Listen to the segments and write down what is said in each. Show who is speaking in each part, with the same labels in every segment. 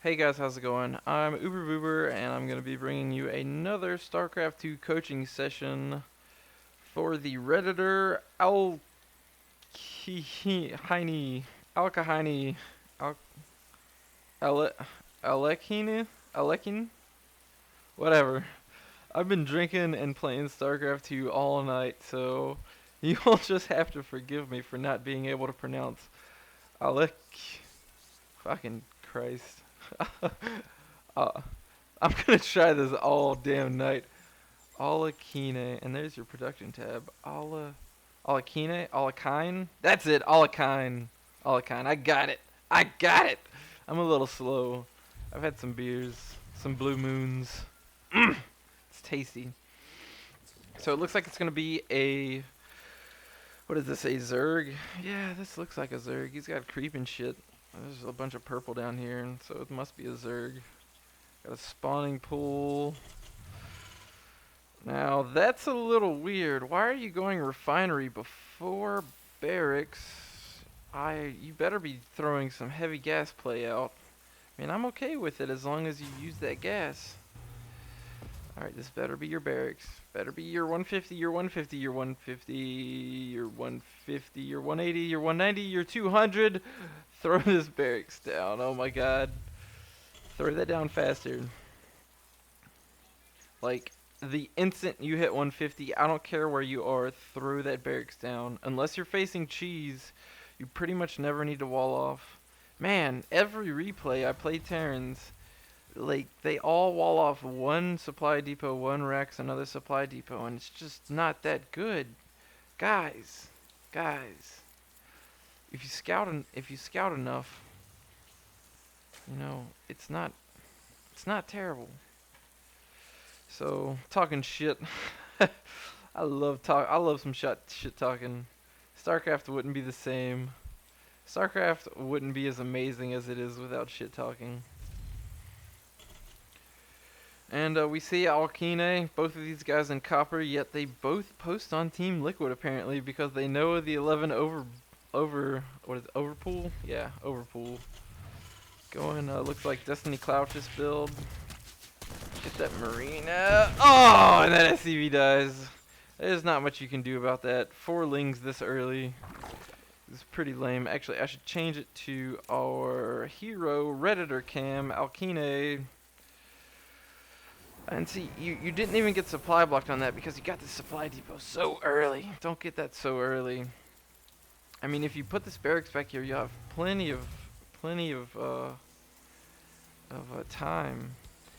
Speaker 1: Hey guys, how's it going? I'm Oober and I'm going to be bringing you another StarCraft 2 coaching session for the redditor Alekhine, Alekhine, Al Ale Alekhine, Alekhine, whatever. I've been drinking and playing StarCraft 2 all night, so you'll just have to forgive me for not being able to pronounce Alek. Fucking Christ. uh, I'm gonna try this all damn night. Alekhine, and there's your production tab. Alekhine. That's it. Alekhine. I got it. I got it. I'm a little slow. I've had some beers, some blue moons. It's tasty. So it looks like it's gonna be a. What is this? A Zerg? Yeah, this looks like a Zerg. He's got creep and shit. There's a bunch of purple down here, and so it must be a Zerg. Got a spawning pool. Now, that's a little weird. Why are you going refinery before barracks? You better be throwing some heavy gas play out. I mean, I'm okay with it as long as you use that gas. Alright, this better be your barracks. Better be your 150, your 150, your 150, your 150, your 180, your 190, your 200. Throw this barracks down. Oh my god. Throw that down faster. Like, the instant you hit 150, I don't care where you are, throw that barracks down. Unless you're facing cheese, you pretty much never need to wall off. Man, every replay I play Terrans, like, they all wall off one supply depot, one Rex, another supply depot, and it's just not that good. Guys, if you scout enough, you know, it's not terrible. So, talking shit. I love some shit talking. StarCraft wouldn't be the same. StarCraft wouldn't be as amazing as it is without shit talking. And we see Alekhine, both of these guys in copper, yet they both post on Team Liquid apparently because they know the 11 Overpool? Yeah, Overpool. Going, looks like Destiny Cloudfish build. Get that Marina. Oh, and that SCV dies. There's not much you can do about that. 4 lings this early. It's pretty lame. Actually, I should change it to our hero, Redditor Cam, Alekhine. And see, you didn't even get supply blocked on that because you got the supply depot so early. Don't get that so early. I mean, if you put this barracks back here, you have plenty of time.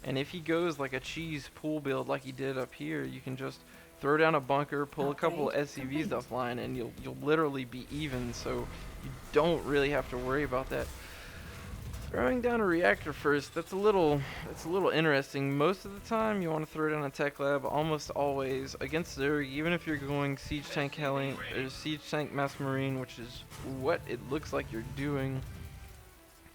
Speaker 1: And if he goes like a cheese pool build like he did up here, you can just throw down a bunker, pull a couple of SCVs offline, and you'll literally be even. So you don't really have to worry about that. Throwing down a reactor first, that's a little interesting. Most of the time you want to throw down a tech lab, almost always against Zerg, even if you're going siege tank Heli or siege tank mass marine, which is what it looks like you're doing.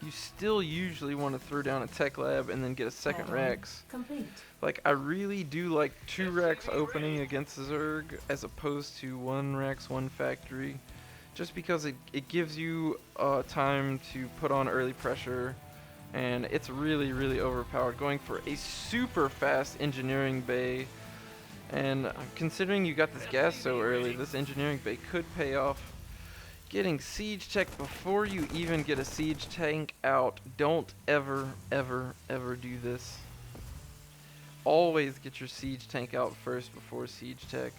Speaker 1: You still usually want to throw down a tech lab and then get a second Rex.
Speaker 2: Complete.
Speaker 1: Like, I really do like 2 Rex opening against Zerg as opposed to 1 Rex, 1 factory. Just because it gives you time to put on early pressure, and it's really overpowered. Going for a super fast engineering bay, and considering you got this gas so early, this engineering bay could pay off. Getting siege tech before you even get a siege tank out. Don't ever do this. Always get your siege tank out first before siege tech.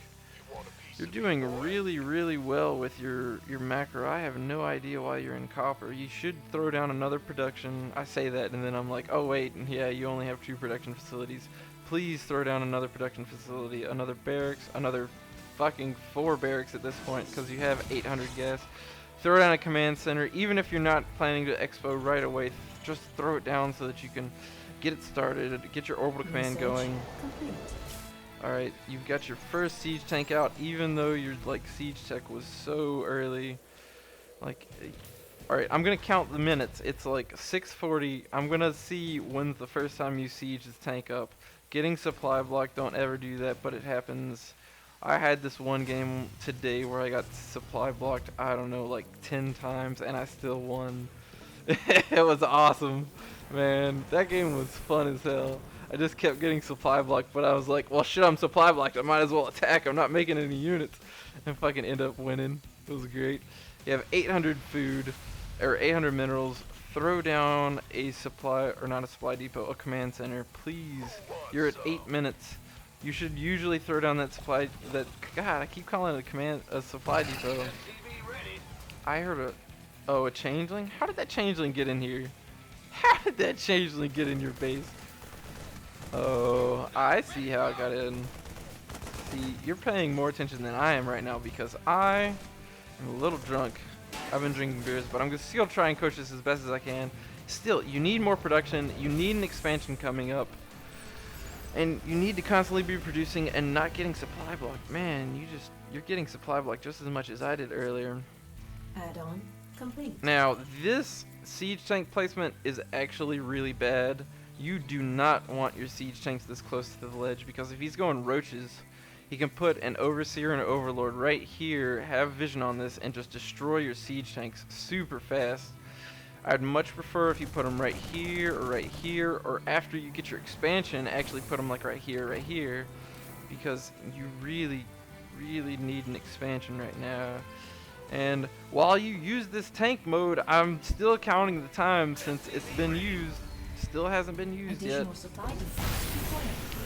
Speaker 1: You're doing really well with your macro. I have no idea why you're in copper. You should throw down another production. I say that and then I'm like, oh wait, yeah, you only have 2 production facilities. Please throw down another production facility, another barracks, another fucking 4 barracks at this point because you have 800 gas. Throw down a command center. Even if you're not planning to expo right away, just throw it down so that you can get it started, get your orbital command going. Alright, you've got your first siege tank out, even though your siege tech was so early. Alright, I'm gonna count the minutes. It's like 6:40. I'm gonna see when's the first time you siege this tank up. Getting supply block, don't ever do that, but it happens. I had this one game today where I got supply blocked, I don't know, like 10 times, and I still won. It was awesome. Man, that game was fun as hell. I just kept getting supply blocked, but I was like, well, shit, I'm supply blocked. I might as well attack. I'm not making any units. And fucking end up winning. It was great. You have 800 food, or 800 minerals. Throw down a supply, or not a supply depot, a command center. Please. You're at 8 minutes. You should usually throw down that supply, God, I keep calling it a supply depot. I heard a changeling? How did that changeling get in here? How did that changeling get in your base? Oh, I see how it got in. See, you're paying more attention than I am right now because I am a little drunk. I've been drinking beers, but I'm still trying to coach this as best as I can. Still, you need more production. You need an expansion coming up. And you need to constantly be producing and not getting supply blocked. Man, you're getting supply blocked just as much as I did earlier.
Speaker 2: Add-on complete.
Speaker 1: Now, this siege tank placement is actually really bad. You do not want your siege tanks this close to the ledge because if he's going roaches, he can put an overseer and an overlord right here, have vision on this, and just destroy your siege tanks super fast. I'd much prefer if you put them right here, or after you get your expansion, actually put them like right here, because you really, really need an expansion right now. And while you use this tank mode, I'm still counting the time since it's been used. Still hasn't been used yet.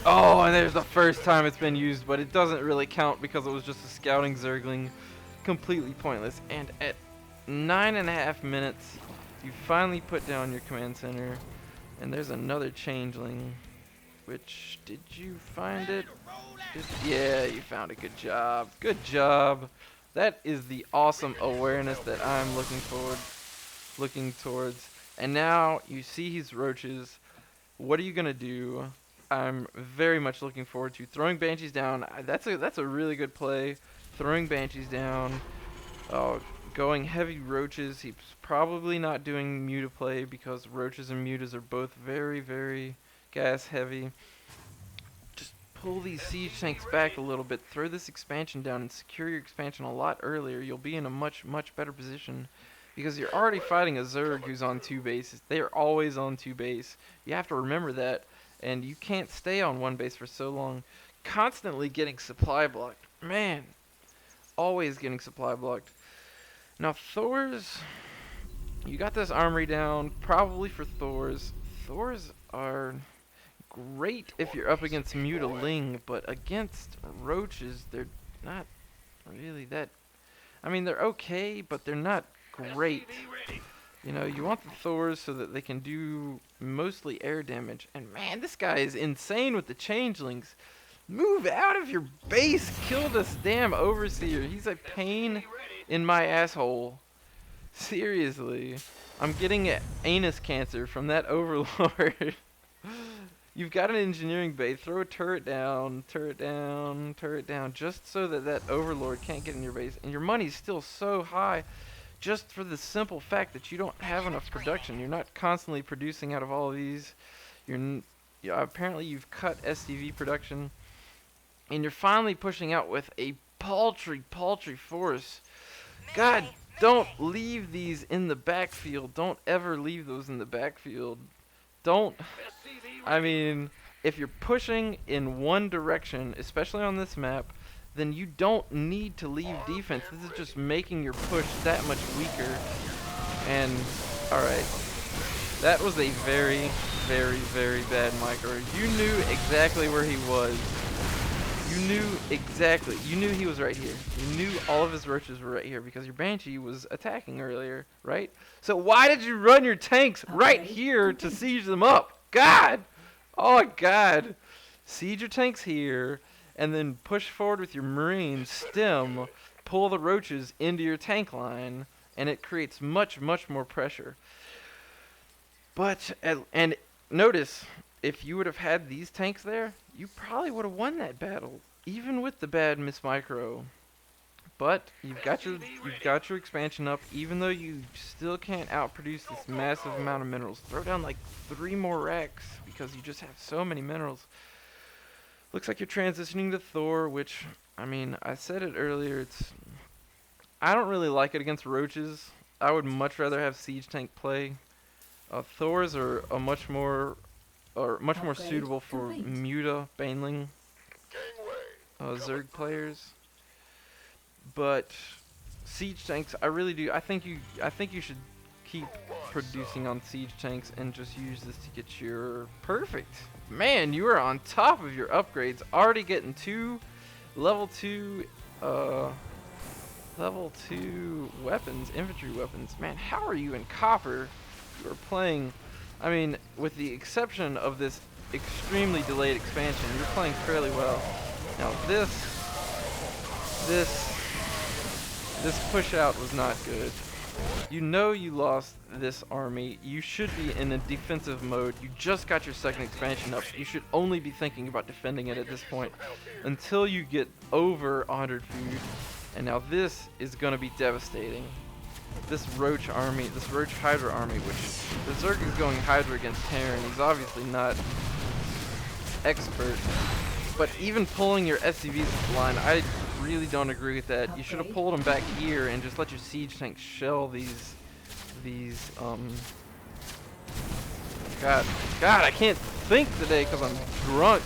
Speaker 1: Oh, and there's the first time it's been used, but it doesn't really count because it was just a scouting zergling. Completely pointless. And at 9.5 minutes, you finally put down your command center. And there's another changeling. Which, did you find it? Yeah, you found it. Good job. Good job. That is the awesome awareness that I'm looking towards. And now you see his roaches. What are you gonna do? I'm very much looking forward to throwing banshees down. That's a really good play. Throwing banshees down. Going heavy roaches. He's probably not doing muta play because roaches and mutas are both very, very gas heavy. Pull these siege tanks back a little bit, throw this expansion down and secure your expansion a lot earlier. You'll be in a much, much better position because you're already fighting a Zerg who's on 2 bases. They are always on 2 base. You have to remember that, and you can't stay on 1 base for so long. Constantly getting supply blocked. Man, always getting supply blocked. Now Thors, you got this armory down, probably for Thors. Thors are great if you're up against mutaling, but against roaches, they're not really that. I mean, they're okay, but they're not great. You know, you want the Thors so that they can do mostly air damage. And man, this guy is insane with the changelings. Move out of your base. Kill this damn overseer. He's a pain in my asshole. Seriously. I'm getting anus cancer from that overlord. You've got an engineering base. Throw a turret down, just so that that overlord can't get in your base. And your money's still so high just for the simple fact that you don't have enough production. You're not constantly producing out of all of these. Apparently you've cut SCV production. And you're finally pushing out with a paltry force. God, don't leave these in the backfield. Don't ever leave those in the backfield. I mean, if you're pushing in one direction, especially on this map, then you don't need to leave defense. This is just making your push that much weaker. And, alright. That was a very, very, very bad micro. You knew exactly where he was. You knew he was right here. You knew all of his roaches were right here because your Banshee was attacking earlier, right? So why did you run your tanks right here to siege them up? God! Oh God! Siege your tanks here, and then push forward with your Marines, stem, pull the roaches into your tank line, and it creates much, much more pressure. But, and notice, if you would have had these tanks there, you probably would have won that battle, even with the bad Miss Micro. But you've got your expansion up, even though you still can't outproduce this massive amount of minerals. Throw down like 3 more racks because you just have so many minerals. Looks like you're transitioning to Thor, which, I mean, I said it earlier. I don't really like it against roaches. I would much rather have siege tank play. Thors are a much more
Speaker 2: Upgrade
Speaker 1: suitable for
Speaker 2: complete.
Speaker 1: Muta Baneling Zerg players. But siege tanks, I really do. I think you should keep producing on siege tanks and just use this to get your perfect. Man, you are on top of your upgrades. Already getting two level two uh level 2 weapons, infantry weapons. Man, how are you in copper? You are playing, I mean, with the exception of this extremely delayed expansion, you're playing fairly well. Now this push out was not good. You know you lost this army. You should be in a defensive mode. You just got your second expansion up. You should only be thinking about defending it at this point until you get over 100 food. And now this is going to be devastating. This Roach army, this Roach Hydra army, which the Zerg is going Hydra against Terran. He's obviously not expert. But even pulling your SCVs line, I really don't agree with that. You should have pulled them back here and just let your siege tanks shell these God, I can't think today because I'm drunk.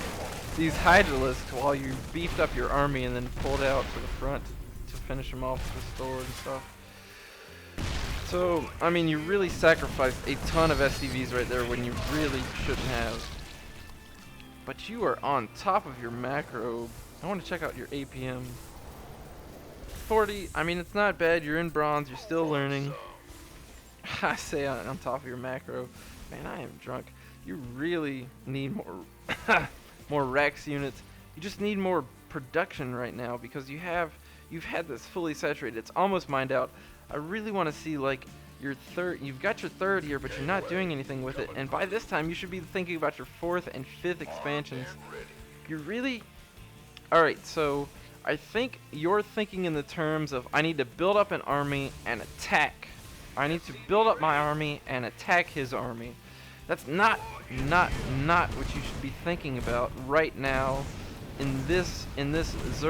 Speaker 1: These Hydralisks while you beefed up your army and then pulled out to the front to finish them off with the sword and stuff. So, I mean, you really sacrificed a ton of SCVs right there when you really shouldn't have. But you are on top of your macro. I want to check out your APM. 40, I mean, it's not bad. You're in bronze. You're still learning. I say on top of your macro. Man, I am drunk. You really need more more Rex units. You just need more production right now because you've had this fully saturated. It's almost mined out. I really want to see like your third. You've got your third here, but you're not doing anything with it. And by this time, you should be thinking about your fourth and fifth expansions. You really. All right, so I think you're thinking in the terms of I need to build up an army and attack. I need to build up my army and attack his army. That's not what you should be thinking about right now in this Zerg